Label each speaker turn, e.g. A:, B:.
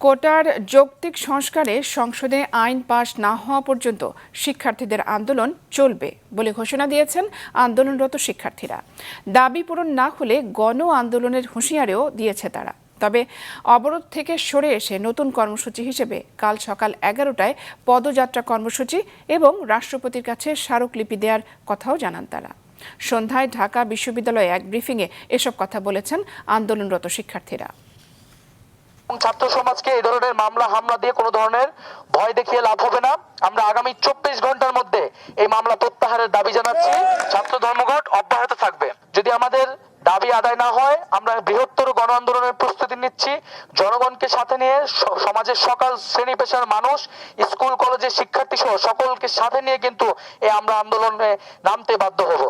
A: কোটার যৌক্তিক সংস্কারে সংসদে আইন পাশ না হওয়া পর্যন্ত শিক্ষার্থীদের আন্দোলন চলবে বলে ঘোষণা দিয়েছেন আন্দোলনরত শিক্ষার্থীরা। দাবি পূরণ না হলে গণ আন্দোলনের হুঁশিয়ারিও দিয়েছে তারা। তবে অবরোধ থেকে সরে এসে নতুন কর্মসূচি হিসেবে কাল সকাল 11টায় পদযাত্রা কর্মসূচি এবং রাষ্ট্রপতির কাছে স্মারকলিপি দেওয়ার কথাও জানান তারা। সন্ধ্যায় ঢাকা বিশ্ববিদ্যালয়ে এক ব্রিফিংয়ে এসব কথা বলেছেন আন্দোলনরত শিক্ষার্থীরা।
B: ছাত্র সমাজকে এই ধরনের মামলা হামলা দিয়ে কোনো ধরনের ভয় দেখিয়ে লাভ হবে না। আমরা আগামী 24 ঘন্টার মধ্যে এই মামলা প্রত্যাহারের দাবি জানাচ্ছি। ছাত্র ধর্মঘট অব্যাহত থাকবে। যদি আমাদের দাবি আদায় না হয়, আমরা বৃহত্তর গণ আন্দোলনের প্রস্তুতি নিচ্ছি। জনগণকে সাথে নিয়ে, সমাজের সকল শ্রেণী পেশার মানুষ, স্কুল কলেজের শিক্ষার্থী সহ সকলকে সাথে নিয়ে কিন্তু আমরা আন্দোলনে নামতে বাধ্য হব।